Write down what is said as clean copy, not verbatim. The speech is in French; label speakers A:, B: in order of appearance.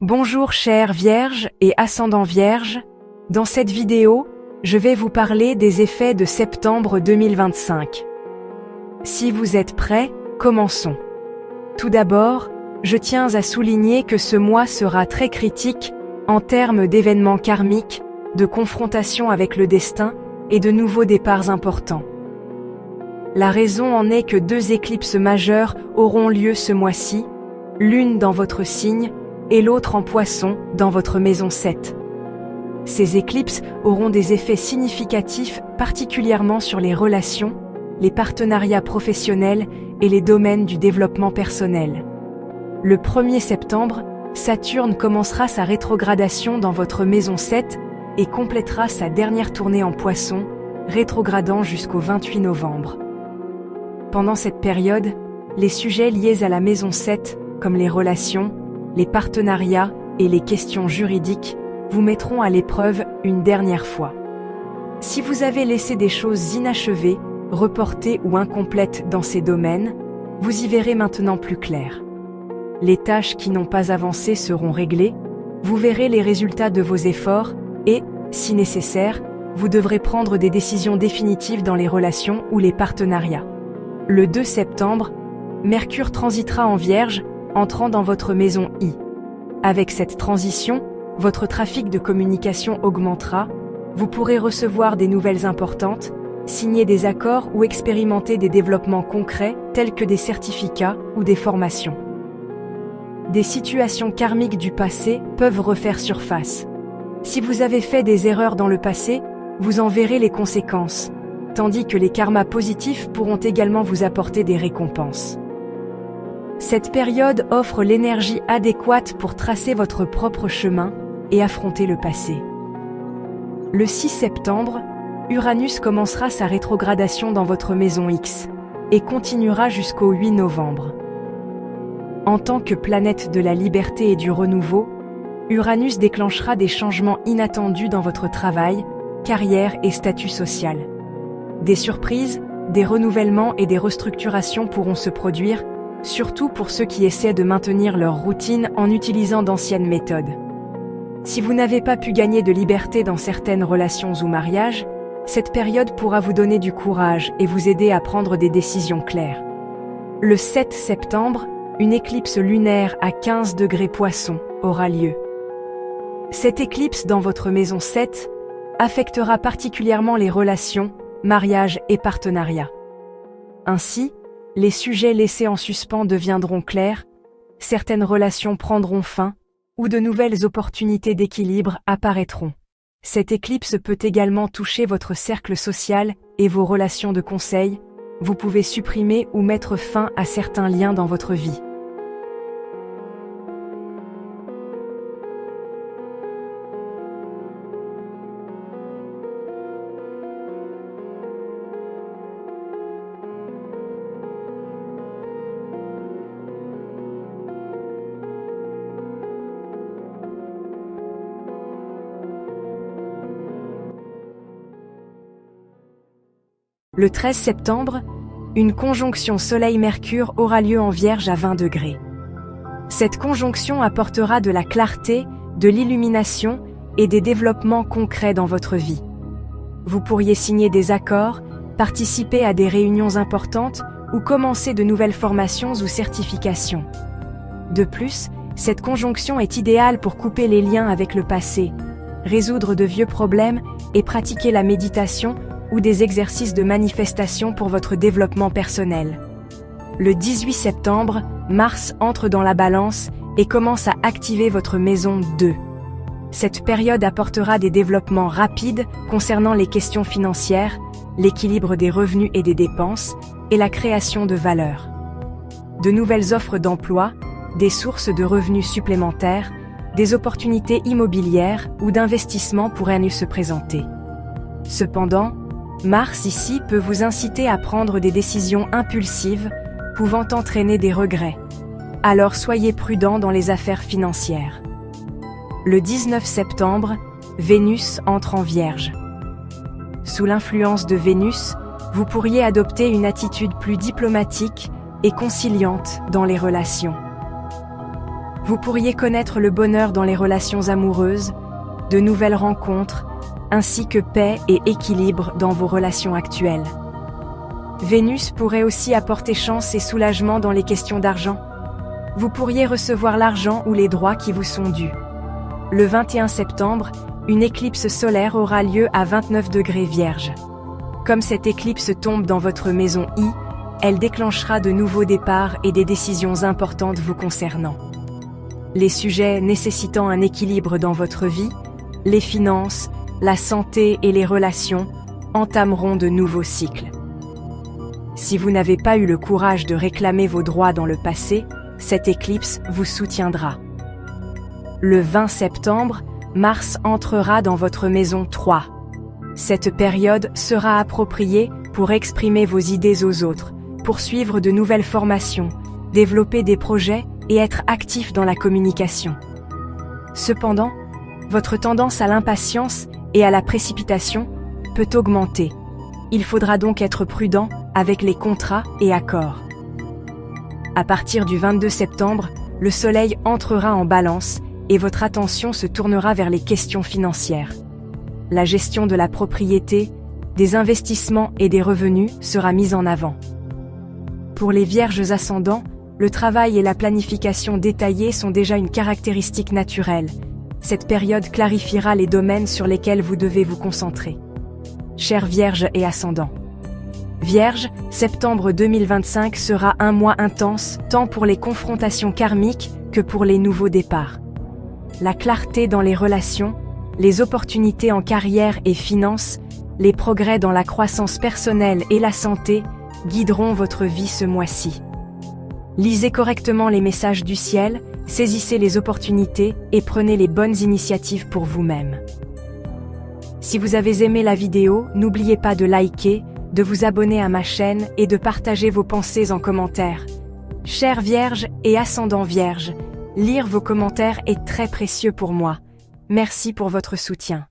A: Bonjour chers vierges et ascendants vierges, dans cette vidéo, je vais vous parler des effets de septembre 2025. Si vous êtes prêts, commençons. Tout d'abord, je tiens à souligner que ce mois sera très critique en termes d'événements karmiques, de confrontation avec le destin et de nouveaux départs importants. La raison en est que 2 éclipses majeures auront lieu ce mois-ci, l'une dans votre signe et l'autre en Poisson dans votre maison 7. Ces éclipses auront des effets significatifs particulièrement sur les relations, les partenariats professionnels et les domaines du développement personnel. Le 1er septembre, Saturne commencera sa rétrogradation dans votre maison 7 et complétera sa dernière tournée en Poisson, rétrogradant jusqu'au 28 novembre. Pendant cette période, les sujets liés à la maison 7, comme les relations, les partenariats et les questions juridiques, vous mettront à l'épreuve une dernière fois. Si vous avez laissé des choses inachevées, reportées ou incomplètes dans ces domaines, vous y verrez maintenant plus clair. Les tâches qui n'ont pas avancé seront réglées, vous verrez les résultats de vos efforts et, si nécessaire, vous devrez prendre des décisions définitives dans les relations ou les partenariats. Le 2 septembre, Mercure transitera en Vierge, entrant dans votre maison I. Avec cette transition, votre trafic de communication augmentera, vous pourrez recevoir des nouvelles importantes, signer des accords ou expérimenter des développements concrets tels que des certificats ou des formations. Des situations karmiques du passé peuvent refaire surface. Si vous avez fait des erreurs dans le passé, vous en verrez les conséquences, tandis que les karmas positifs pourront également vous apporter des récompenses. Cette période offre l'énergie adéquate pour tracer votre propre chemin et affronter le passé. Le 6 septembre, Uranus commencera sa rétrogradation dans votre maison X et continuera jusqu'au 8 novembre. En tant que planète de la liberté et du renouveau, Uranus déclenchera des changements inattendus dans votre travail, carrière et statut social. Des surprises, des renouvellements et des restructurations pourront se produire, surtout pour ceux qui essaient de maintenir leur routine en utilisant d'anciennes méthodes. Si vous n'avez pas pu gagner de liberté dans certaines relations ou mariages, cette période pourra vous donner du courage et vous aider à prendre des décisions claires. Le 7 septembre, une éclipse lunaire à 15 degrés Poisson aura lieu. Cette éclipse dans votre maison 7 affectera particulièrement les relations, mariages et partenariats. Ainsi, les sujets laissés en suspens deviendront clairs, certaines relations prendront fin, ou de nouvelles opportunités d'équilibre apparaîtront. Cette éclipse peut également toucher votre cercle social et vos relations de conseil, vous pouvez supprimer ou mettre fin à certains liens dans votre vie. Le 13 septembre, une conjonction Soleil-Mercure aura lieu en Vierge à 20 degrés. Cette conjonction apportera de la clarté, de l'illumination et des développements concrets dans votre vie. Vous pourriez signer des accords, participer à des réunions importantes ou commencer de nouvelles formations ou certifications. De plus, cette conjonction est idéale pour couper les liens avec le passé, résoudre de vieux problèmes et pratiquer la méditation ou des exercices de manifestation pour votre développement personnel. Le 18 septembre, Mars entre dans la Balance et commence à activer votre maison 2. Cette période apportera des développements rapides concernant les questions financières, l'équilibre des revenus et des dépenses, et la création de valeur. De nouvelles offres d'emploi, des sources de revenus supplémentaires, des opportunités immobilières ou d'investissement pourraient se présenter. Cependant, Mars ici peut vous inciter à prendre des décisions impulsives, pouvant entraîner des regrets. Alors soyez prudent dans les affaires financières. Le 19 septembre, Vénus entre en Vierge. Sous l'influence de Vénus, vous pourriez adopter une attitude plus diplomatique et conciliante dans les relations. Vous pourriez connaître le bonheur dans les relations amoureuses, de nouvelles rencontres, ainsi que paix et équilibre dans vos relations actuelles. Vénus pourrait aussi apporter chance et soulagement dans les questions d'argent. Vous pourriez recevoir l'argent ou les droits qui vous sont dus. Le 21 septembre, une éclipse solaire aura lieu à 29 degrés Vierge. Comme cette éclipse tombe dans votre maison I, elle déclenchera de nouveaux départs et des décisions importantes vous concernant. Les sujets nécessitant un équilibre dans votre vie, les finances, la santé et les relations, entameront de nouveaux cycles. Si vous n'avez pas eu le courage de réclamer vos droits dans le passé, cette éclipse vous soutiendra. Le 20 septembre, Mars entrera dans votre maison 3. Cette période sera appropriée pour exprimer vos idées aux autres, poursuivre de nouvelles formations, développer des projets et être actif dans la communication. Cependant, votre tendance à l'impatience et à la précipitation peut augmenter. Il faudra donc être prudent avec les contrats et accords. À partir du 22 septembre, le Soleil entrera en Balance et votre attention se tournera vers les questions financières. La gestion de la propriété, des investissements et des revenus sera mise en avant. Pour les Vierges ascendants, le travail et la planification détaillée sont déjà une caractéristique naturelle. Cette période clarifiera les domaines sur lesquels vous devez vous concentrer. Chers Vierges et ascendants. Vierge, septembre 2025 sera un mois intense tant pour les confrontations karmiques que pour les nouveaux départs. La clarté dans les relations, les opportunités en carrière et finances, les progrès dans la croissance personnelle et la santé guideront votre vie ce mois-ci. Lisez correctement les messages du ciel, saisissez les opportunités et prenez les bonnes initiatives pour vous-même. Si vous avez aimé la vidéo, n'oubliez pas de liker, de vous abonner à ma chaîne et de partager vos pensées en commentaire. Chers Vierges et ascendants Vierges, lire vos commentaires est très précieux pour moi. Merci pour votre soutien.